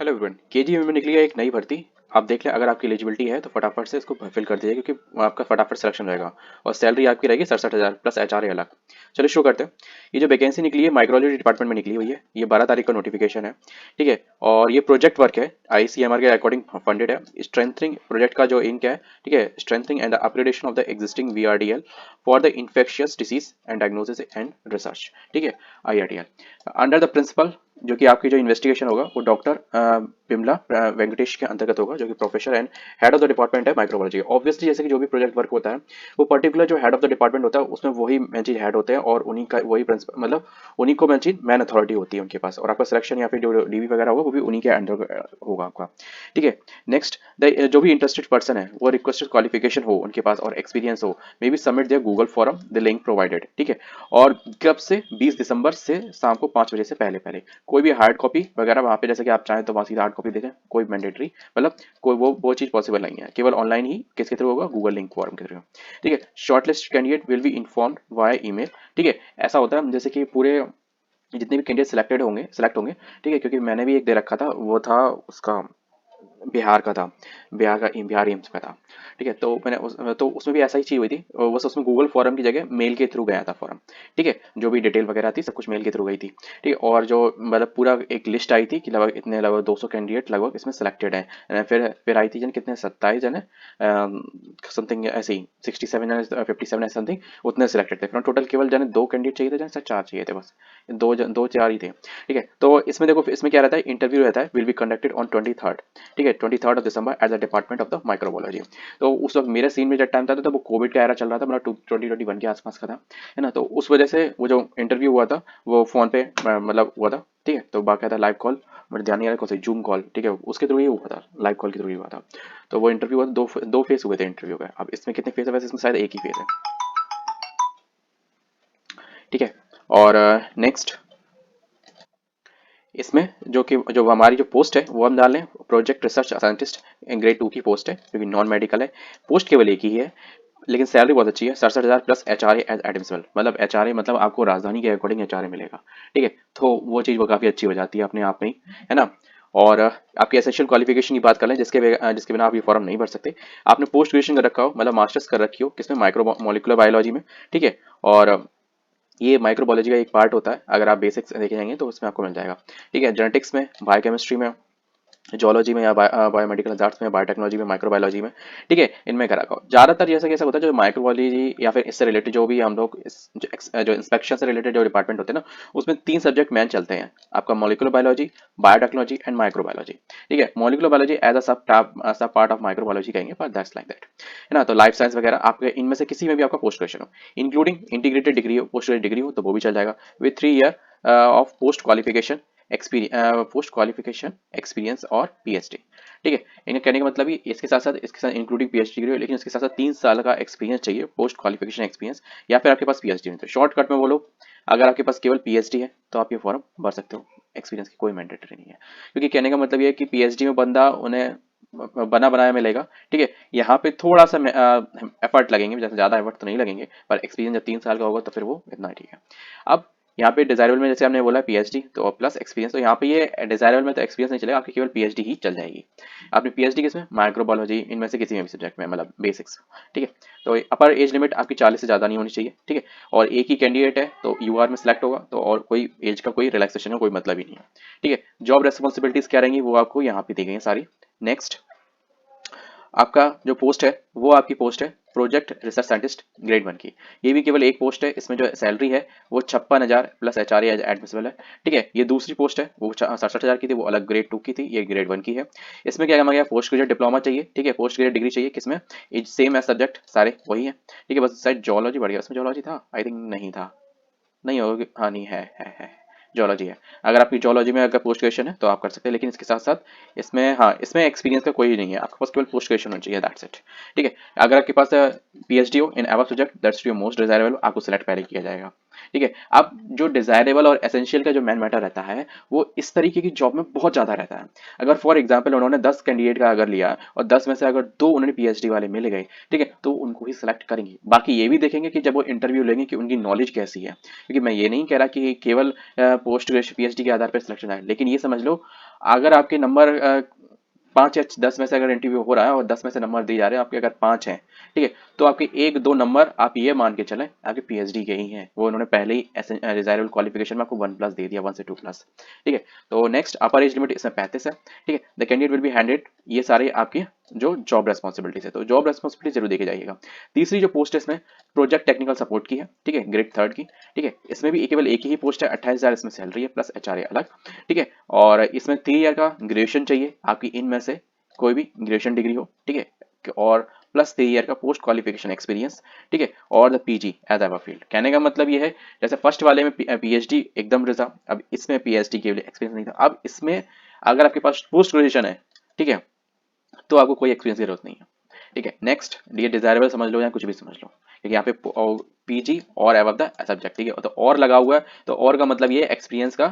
Hello everyone, KGM में निकली है एक नई भर्ती। आप देख लें, अगर आपकी एलिजिबिलिटी है तो फटाफट से इसको फिल कर दीजिए, क्योंकि आपका फटाफट सिलेक्शन रहेगा। और सैलरी आपकी रहेगी 67,000 प्लस एचआरए अलग। चलिए शुरू करते हैं। ये जो वैकेंसी निकली है माइक्रोलॉजी डिपार्टमेंट में निकली हुई है। ये 12 तारीख का नोटिफिकेशन है, ठीक है। और ये प्रोजेक्ट वर्क है, आईसीएमआर के अकॉर्डिंग फंडेड है। स्ट्रेंथनिंग प्रोजेक्ट का जो इंक है, ठीक है, strengthening and upgradation of the existing VRDL for the infectious disease and diagnosis and research, ठीक है, आईआरडीएल अंडर द प्रिंसिपल। जो कि आपकी जो इन्वेस्टिगेशन होगा वो डॉक्टर बिमला वेंकटेश के अंतर्गत होगा, जो कि professor and head of the department है माइक्रोबायोलॉजी। ऑब्वियसली जैसे कि जो भी प्रोजेक्ट वर्क होता है वो पर्टिकुलर जो हेड ऑफ द डिपार्टमेंट होता है उसमें वही मेन चीज हेड होते हैं, और उन्हीं का वही प्रिंसिपल, मतलब उन्हीं को मेन चीज मैन अथॉरिटी होती है उनके पास। और आपका सिलेक्शन या फिर जो डीवी वगैरह होगा वो भी उन्हीं के अंडर होगा आपका, ठीक है। नेक्स्ट, जो भी इंटरेस्टेड पर्सन है वो रिक्वेस्टेड क्वालिफिकेशन हो उनके पास और एक्सपीरियंस हो, maybe submit their Google form, the link provided, ठीक है। और कब से 20 दिसंबर से शाम को 5 बजे से पहले पहले कोई भी हार्ड कॉपी वगैरह वहाँ पे जैसे कि आप चाहें तो वहाँ सीधा हार्ड कॉपी देखें, कोई मैंडेटरी, मतलब कोई वो चीज़ पॉसिबल नहीं है। केवल ऑनलाइन ही किसके थ्रू होगा, गूगल लिंक फॉर्म के थ्रू, ठीक है। Shortlist candidate will be informed via email, ठीक है। ऐसा होता है जैसे कि पूरे जितने भी कैंडिडेट सेलेक्ट होंगे, ठीक है, क्योंकि मैंने भी एक दे रखा था, वो था उसका बिहार का था, बिहार एम्स का था, ठीक है। तो मैंने तो उसमें भी ऐसा ही चीज हुई थी, बस उसमें गूगल फॉर्म की जगह मेल के थ्रू गया था फॉर्म, ठीक है। जो भी डिटेल वगैरह थी सब कुछ मेल के थ्रू गई थी, ठीक है। और जो मतलब पूरा एक लिस्ट आई थी कि लगभग इतने लगभग 200 कैंडिडेट लगभग इसमें सिलेक्टेड हैं। फिर आई थी जन कितने 27 जन है, समथिंग ऐसे ही 67 या 57 समथिंग, उतने सिलेक्टेड थे। फिर टोटल केवल जन 2 कैंडिडेट चाहिए थे, जन से 4 चाहिए थे बस, दो चार ही थे, ठीक है। तो इसमें देखो, इसमें क्या रहता है, इंटरव्यू रहता है, will be conducted on 23rd, ठीक है, 23rd December at the department of the microbiology. तो उस वक्त मेरे सीन में जब टाइम था तो वो कोविड का एरा चल रहा था, मतलब 2021 के आसपास का था, है ना। तो उस वजह से वो जो इंटरव्यू हुआ था वो फोन पे मतलब हुआ था, ठीक है। तो बाकायदा लाइव कॉल, मेरे ध्यान नहीं आ रहा कौन सी, जूम कॉल, ठीक है, उसके थ्रू ही हुआ था, लाइव कॉल के थ्रू ही हुआ था। तो वो इंटरव्यू हुआ, दो फेस हुए थे इंटरव्यू का। अब इसमें कितने फेस है, वैसे इसमें शायद एक ही फेस है, ठीक है। और नेक्स्ट, इसमें जो हमारी जो पोस्ट है वो हम डाल लें, प्रोजेक्ट रिसर्च साइंटिस्ट ग्रेड 2 की पोस्ट है, क्योंकि नॉन मेडिकल है। पोस्ट केवल एक ही है, लेकिन सैलरी बहुत अच्छी है, 67,000 प्लस एचआरए एज एडमिसिबल, मतलब एचआरए मतलब आपको राजधानी के अकॉर्डिंग एचआरए मिलेगा, ठीक है। तो वो चीज़ वो काफ़ी अच्छी हो जाती है अपने आप में ही, है ना। और आपकी एसेंशियल क्वालिफिकेशन की बात कर लें, जिसके बिना आप ये फॉर्म नहीं भर सकते। आपने पोस्ट ग्रेजुएशन कर रखा हो, मतलब मास्टर्स कर रखी हो किसमें, माइक्रो मॉलिकुलर बायोलॉजी में, ठीक है। और ये माइक्रोबायोलॉजी का एक पार्ट होता है, अगर आप बेसिक्स देखे जाएंगे तो उसमें आपको मिल जाएगा, ठीक है। जेनेटिक्स में, बायोकेमिस्ट्री में, जोलॉजी में, या बायोमेडिकल आर्ट्स में, बायोटेक्नोलॉजी में, माइक्रोबायोलॉजी में, ठीक है, इनमें करा हो ज्यादातर। जैसे कैसा होता है जो माइक्रोबायोलॉजी या फिर इससे रिलेटेड जो भी हम लोग जो इंस्पेक्शन से रिलेटेड जो डिपार्टमेंट होते हैं ना, उसमें 3 सब्जेक्ट मेन चलते हैं आपका, molecular biology, biotechnology and microbiology, ठीक है। मॉलिक्यूलर बायोलॉजी एज अ सब पार्ट ऑफ माइक्रोबायोलॉजी कहेंगे, पर दैट्स लाइक दैट, है ना। तो लाइफ साइंस वगैरह आपके इनमें से किसी में भी आपका पोस्ट ग्रेजुएशन हो, इंक्लूडिंग इंटीग्रेटेड डिग्री हो, पोस्ट ग्रेजुएट डिग्री हो, तो वो भी चल जाएगा, with 3 year of post qualification experience और पीएचडी, ठीक है। इनका कहने का मतलब ही इसके साथ इंक्लूडिंग पीएचडी डिग्री, लेकिन इसके साथ साथ 3 साल का एक्सपीरियंस चाहिए, पोस्ट क्वालिफिकेशन एक्सपीरियंस, या फिर आपके पास पीएचडी नहीं। तो शॉर्टकट में बोलो, अगर आपके पास केवल पीएचडी है तो आप ये फॉर्म भर सकते हो, एक्सपीरियंस की कोई मैंडेटरी नहीं है। क्योंकि कहने का मतलब ये है कि पीएचडी में बंदा उन्हें बना बनाया मिलेगा, ठीक है। यहाँ पे थोड़ा सा एफर्ट लगेंगे, जैसे ज्यादा एफर्ट तो नहीं लगेंगे, पर एक्सपीरियंस जब 3 साल का होगा तो फिर वो इतना ठीक है। अब यहाँ पे डिजायरेबल में जैसे हमने बोला पीएचडी तो प्लस एक्सपीरियंस, तो यहाँ पे ये डिजायरेबल में तो एक्सपीरियंस नहीं चलेगा, आपकी केवल पीएचडी ही चल जाएगी। आपने पीएचडी किसमें, माइक्रोबायोलॉजी, इनमें से किसी में भी सब्जेक्ट में, मतलब बेसिक्स, ठीक है। तो अपर एज लिमिट आपकी 40 से ज्यादा नहीं होनी चाहिए, ठीक है। और एक ही कैंडिडेट है तो यूआर में सिलेक्ट होगा, तो और कोई एज का कोई रिलैक्सेशन का कोई मतलब ही नहीं है, ठीक है। जॉब रेस्पॉन्सिबिलिटीज क्या रहेंगी वो आपको यहाँ पे दी गई है सारी। नेक्स्ट, आपका जो पोस्ट है वो आपकी पोस्ट है प्रोजेक्ट रिसर्च साइंटिस्ट ग्रेड 1 की। ये भी केवल एक पोस्ट है, इसमें जो सैलरी है वो 56,000 प्लस एचआरए एडमिसिबल है, ठीक है। ये दूसरी पोस्ट है, वो 67,000 की थी, वो अलग ग्रेड 2 की थी, ये ग्रेड 1 की है। इसमें क्या कहा गया, पोस्ट ग्रेजुएट डिप्लोमा चाहिए, ठीक है, पोस्ट ग्रेजुएट डिग्री चाहिए, किसमें, सेम है सब्जेक्ट सारे वही है, ठीक है। बस शायद जोलॉजी बढ़ गया, इसमें जोलॉजी था आई थिंक, नहीं था, नहीं होगी, हाँ नहीं है जोलॉजी है। अगर आपकी जोलॉजी में अगर पोस्ट ग्रेजुएशन है तो आप कर सकते हैं, लेकिन इसके साथ साथ इसमें, हाँ, इसमें एक्सपीरियंस का कोई नहीं है, आपके पास केवल पोस्ट ग्रेजुएशन होना चाहिए, दैट्स इट, ठीक है। अगर आपके पास पीएचडी हो in above subject, that's your most desirable, आपको सिलेक्ट पहले किया जाएगा। ठीक है। अब जो डिजायरेबल और एसेंशियल का जो मैन मैटर रहता है वो इस तरीके की जॉब में बहुत ज्यादा रहता है। अगर फॉर एग्जाम्पल उन्होंने 10 कैंडिडेट का अगर लिया और 10 में से अगर दो उन्होंने पीएचडी वाले मिल गए, ठीक है, तो उनको ही सिलेक्ट करेंगे। बाकी ये भी देखेंगे कि जब वो इंटरव्यू लेंगे कि उनकी नॉलेज कैसी है, क्योंकि मैं ये नहीं कह रहा कि केवल पोस्ट ग्रेजुएशन पीएचडी के आधार पर सिलेक्शन आए, लेकिन ये समझ लो अगर आपके नंबर 5 या 10 में से अगर इंटरव्यू हो रहा है और 10 में से नंबर दिए जा रहे हैं, आपके अगर 5 हैं, ठीक है, तो आपके 1-2 नंबर आप ये मान के चलें आपके पीएचडी के ही हैं, वो उन्होंने पहले ही डिजायरेबल क्वालिफिकेशन में आपको 1+ दे दिया, 1 से 2+। ठीक है। तो नेक्स्ट अपर एज लिमिट इसमें 35 है। ठीक है। The candidate will be handed, ये सारे आपकी जो जॉब रेस्पॉन्सिबिलिटीज है, तो जॉब रेस्पॉन्सिबिलिटी जरूर देखे जाइएगा। तीसरी जो पोस्ट है इसमें प्रोजेक्ट टेक्निकल सपोर्ट की है, ठीक है, ग्रेड 3 की। ठीक है। इसमें भी केवल एक ही पोस्ट है, 28,000 इसमें सैलरी है प्लस एचआरए अलग। ठीक है। और इसमें 3 ईयर का ग्रेजुएशन चाहिए आपकी, इनमें से कोई भी ग्रेजुएशन डिग्री हो, ठीक है, और प्लस 3 ईयर का पोस्ट क्वालिफिकेशन एक्सपीरियंस। ठीक है। और the PG as ever field, कहने का मतलब ये है जैसे फर्स्ट वाले में पीएचडी एकदम रिजा, अब इसमें पीएचडी के लिए एक्सपीरियंस नहीं था, अब इसमें अगर आपके पास पोस्ट ग्रेजुएशन है, ठीक है, तो आपको कोई एक्सपीरियंस की जरूरत नहीं है। ठीक है। नेक्स्ट, ये डिजायरेबल समझ लो या कुछ भी समझ लो, क्योंकि यहाँ पे पीजी और एबव द सब्जेक्ट, ठीक है, तो और लगा हुआ है, तो और का मतलब ये एक्सपीरियंस का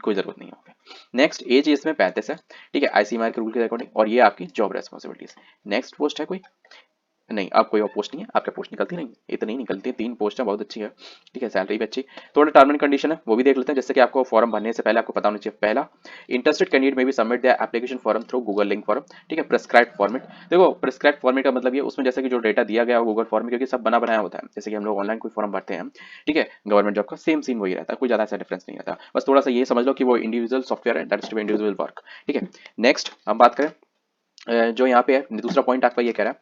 कोई जरूरत नहीं है। नेक्स्ट, एज इसमें 35 है। ठीक है, आईसीएमआर के रूल के अकॉर्डिंग, और ये आपकी जॉब रेस्पॉन्सिबिलिटीज। नेक्स्ट पोस्ट है कोई नहीं, अब कोई और पोस्ट नहीं है, आपका पोस्ट निकलती नहीं, इतनी निकलती है, 3 पोस्ट है, बहुत अच्छी है। ठीक है, सैलरी भी अच्छी। थोड़ा टर्म एंड कंडीशन है वो भी देख लेते हैं, जैसे कि आपको फॉर्म भरने से पहले आपको पता होना चाहिए। पहला, इंटरेस्टेड कैंडिडेट में भी submit the application form through Google link form. ठीक है, प्रिस्क्राइब फॉर्मेट। देखो प्रिस्क्राइब फॉर्मेट का मतलब ये उसमें जैसे कि जो डेटा दिया गया गूगल फॉर्म में, क्योंकि सब बना बनाया होता है, जैसे कि हम लोग ऑनलाइन कोई फॉर्म भरते हैं, ठीक है, गवर्नमेंट जॉब का सेम सीन वही रहता है, कोई ज्यादा ऐसा डिफरेंस नहीं रहता, बस थोड़ा सा ये समझ लो कि वो इंडिविजुअल सॉफ्टवेयर है, दैट इज इंडिविजुअल वर्क। ठीक है। नेक्स्ट हम बात करें जो यहाँ पे है दूसरा पॉइंट आपका ये कह रहा है,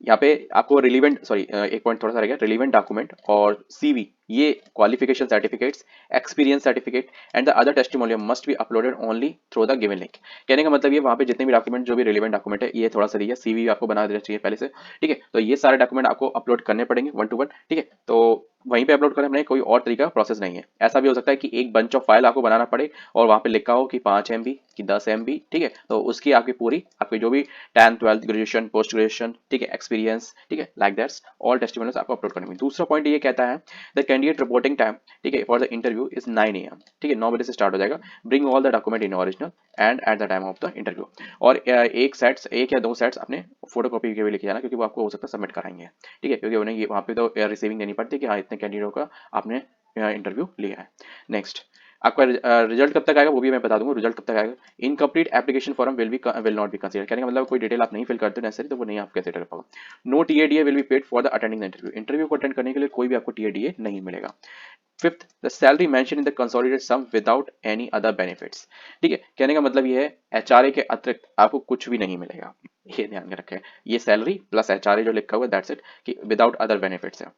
यहाँ पे आपको रिलीवेंट, सॉरी एक पॉइंट थोड़ा सा रह गया, रिलीवेंट डॉक्यूमेंट और सीवी, ये qualification certificates, experience certificate and the other testimonial must be uploaded only through the given link. कहने का मतलब ये वहाँ पे जितने भी डॉक्यूमेंट जो भी रिलीवेंट डॉक्यूमेंट है, ये थोड़ा सा दिया, सीवी आपको बना देना चाहिए पहले से। ठीक है, तो ये सारे डॉक्यूमेंट आपको अपलोड करने पड़ेंगे 1 to 1। ठीक है, तो वहीं पे अपलोड करने में कोई और तरीका प्रोसेस नहीं है। ऐसा भी हो सकता है कि एक बंच ऑफ फाइल आपको बनाना पड़े और वहाँ पे लिखा हो कि 5 MB कि 10 MB, ठीक है, तो उसकी आपकी पूरी आपकी जो भी 10th 12th graduation post graduation, ठीक है, एक्सपीरियंस, ठीक है, लाइक दैट्स ऑल टेस्टिमोनियल्स आपको अपलोड करने में। दूसरा पॉइंट ये कहता है द कैंडिडेट रिपोर्टिंग टाइम, ठीक है, for the interview is 9 AM। ठीक है, 9 बजे से स्टार्ट हो जाएगा। Bring all the document in original and at the time of the interview. और एक या दो सेट्स अपने फोटो कॉपी के भी लेके जाना, क्योंकि वो आपको हो सकता है सबमिट कराएंगे। ठीक है, क्योंकि उन्हें ये वहाँ पे तो रिसीविंग देनी पड़ती है कि हाँ इतने कैंडिडेटों का आपने इंटरव्यू लिया है। नेक्स्ट, आपका रिजल्ट कब तक आएगा वो भी मैं बता दूंगा, रिजल्ट कब तक आएगा। Incomplete application form will not be consider, कहने का मतलब कोई डिटेल आप नहीं फिल करते नेसेसरी, तो वो नहीं आप कंसीडर कर पाओगे। No TADA will be paid for the attending the interview, interview को अटेंड करने के लिए कोई भी आपको टीएडीए नहीं मिलेगा। Fifth, the salary mention in the consolidated sum without any other benefits. ठीक है, कहने का मतलब ये है एचआरए के अतिरिक्त आपको कुछ भी नहीं मिलेगा, ये ध्यान में रखें, ये सैलरी प्लस एचआरए जो लिखा हुआ है दैट्स इट, कि विदाउट अदर बेनिफिट्स है।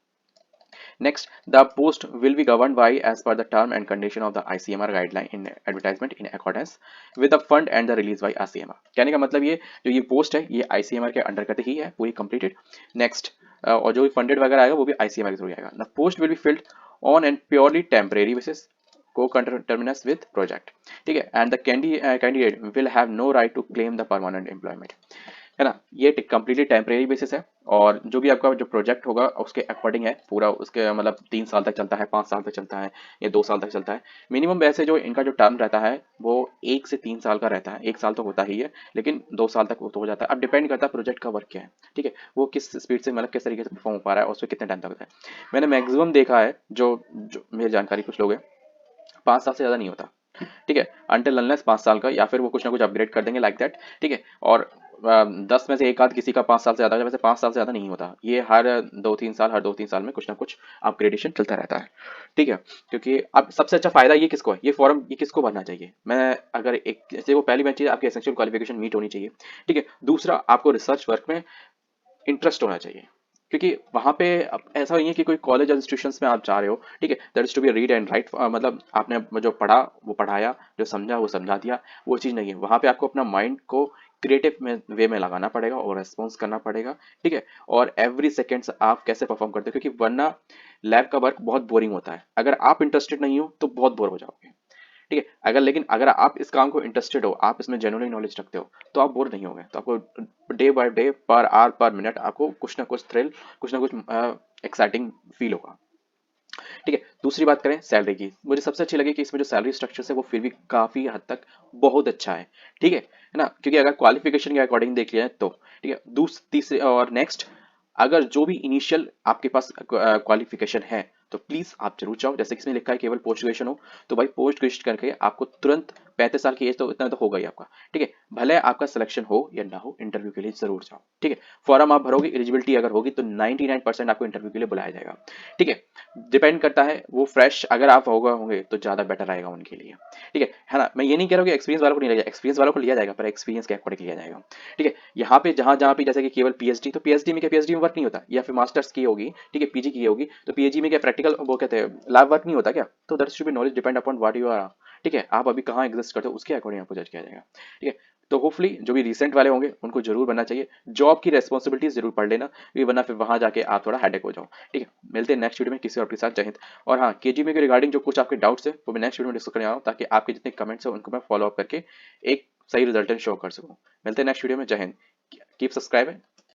Next, the post will be governed by as per the term and condition of the ICMR guideline in advertisement in accordance with the fund and the release by ICMR। कहने का मतलब ये जो ये post है ये ICMR के अंडरगत ही है, पूरी कंप्लीटेड। नेक्स्ट, और जो भी फंडेड वगैरह आएगा वो भी ICMR के थ्रू आएगा। The post will be filled on and purely temporary basis coterminous with project. ठीक है, and the candidate will have no right to claim the permanent employment, है ना, ये कंप्लीटली टेम्परेरी बेसिस है। और जो भी आपका जो प्रोजेक्ट होगा उसके अकॉर्डिंग है पूरा, उसके मतलब 3 साल तक चलता है, 5 साल तक चलता है, या 2 साल तक चलता है मिनिमम। वैसे जो इनका जो टर्म रहता है वो 1 से 3 साल का रहता है, 1 साल तो होता ही है, लेकिन 2 साल तक वो तो हो जाता है। अब डिपेंड करता है प्रोजेक्ट का वर्क क्या है, ठीक है, वो किस स्पीड से मतलब किस तरीके से परफॉर्म हो पा रहा है, उसमें कितने टाइम तक होता है। मैंने मैक्सिमम देखा है, जो मेरी जानकारी कुछ लोग हैं, 5 साल से ज़्यादा नहीं होता। ठीक है, अंटिल अनलेस 5 साल का, या फिर वो कुछ ना कुछ अपग्रेड कर देंगे लाइक दैट। ठीक है, और 10 में से एक आध किसी का 5 साल से ज़्यादा है, वैसे 5 साल से ज़्यादा नहीं होता, ये हर 2-3 साल में कुछ ना कुछ अपग्रेडेशन चलता रहता है। ठीक है, क्योंकि अब सबसे अच्छा फायदा ये किसको है, ये फॉर्म ये किसको भरना चाहिए, मैं अगर एक जैसे वो पहली बात चीज़ आपकी एसेंशियल क्वालिफिकेशन मीट होनी चाहिए। ठीक है, दूसरा आपको रिसर्च वर्क में इंटरेस्ट होना चाहिए, क्योंकि वहाँ पे अब ऐसा नहीं है कि कोई कॉलेज इंस्टीट्यूशंस में आप जा रहे हो, ठीक है, that is to be read and write, मतलब आपने जो पढ़ा वो पढ़ाया, जो समझा वो समझा दिया, वो चीज़ नहीं है। वहाँ पे आपको अपना माइंड को क्रिएटिव में वे में लगाना पड़ेगा और रेस्पॉन्स करना पड़ेगा। ठीक है, और एवरी सेकेंड्स आप कैसे परफॉर्म करते हो, क्योंकि वरना लैब का वर्क बहुत बोरिंग होता है, अगर आप इंटरेस्टेड नहीं हो तो बहुत बोर हो जाओगे। ठीक है, लेकिन अगर आप इस काम को इंटरेस्टेड हो, आप इसमें जेन्युइन नॉलेज रखते हो, तो आप बोर नहीं होंगे, तो आपको day by day per hour पर मिनट आपको कुछ ना कुछ थ्रिल, कुछ ना कुछ एक्साइटिंग फील होगा। ठीक है। दूसरी बात करें सैलरी की, मुझे सबसे अच्छी लगी कि इसमें जो सैलरी स्ट्रक्चर है वो फिर भी काफ़ी हद तक बहुत अच्छा है। ठीक है ना, क्योंकि अगर क्वालिफिकेशन के अकॉर्डिंग देख लिया है तो ठीक है। तीसरे और नेक्स्ट, अगर जो भी इनिशियल आपके पास क्वालिफिकेशन है तो प्लीज़ आप जरूर चाहो, जैसे कि इसमें लिखा है केवल पोस्ट ग्रेजुएशन हो, तो भाई पोस्ट ग्रेजुएशन करके आपको तुरंत 35 साल की एज तो इतना तो होगा ही आपका। ठीक है, भले आपका सिलेक्शन हो या ना हो, इंटरव्यू के लिए जरूर जाओ। ठीक है, फॉर्म आप भरोगे, एलिजिबिलिटी अगर होगी तो 99% आपको इंटरव्यू के लिए बुलाया जाएगा। ठीक है, डिपेंड करता है वो फ्रेश अगर आप होगा होंगे तो ज़्यादा बेटर रहेगा उनके लिए। ठीक है ना, मैं ये नहीं कह रहा हूँ कि एक्सपीरियंस वालों को नहीं लिया जाएगा, एक्सपीरियंस वालों को लिया जाएगा पर एक्सपीरियंस के अकॉर्डिंग लिया जाएगा। ठीक है, यहाँ पे जहाँ जहाँ पे जैसे कि केवल पीएचडी, तो पीएचडी में क्या, पीएचडी में वर्क नहीं होता, या फिर मास्टर्स की होगी, ठीक है, पीजी की होगी, तो पीएचडी में क्या प्रैक्टिकल वो कहते हैं लैब वर्क नहीं होता क्या, तो that should be knowledge depend upon what you are. ठीक है, आप अभी कहाँ एग्जिस्ट करते हो उसके अकॉर्डिंग आपको जज किया जाएगा। ठीक है, तो होपफुली जो भी रिसेंट वाले होंगे उनको जरूर बनना चाहिए, जॉब की रेस्पॉन्सिबिलिटीज जरूर पढ़ लेना, क्योंकि वरना फिर वहां जाके आप थोड़ा हेडेक हो जाओ। ठीक है, मिलते हैं नेक्स्ट वीडियो में किसी और के साथ। जय हिंद। और हाँ, केजीएम के रिगार्डिंग जो कुछ आपके डाउट्स है वो मैं नेक्स्ट वीडियो में डिस्कस करने आ रहा हूँ, ताकि आपके जितने कमेंट्स हैं उनको मैं फॉलो अप करके एक सही रिजल्टेंट शो कर सकूँ। मिलते हैं नेक्स्ट वीडियो में। जय हिंद। Keep subscribe.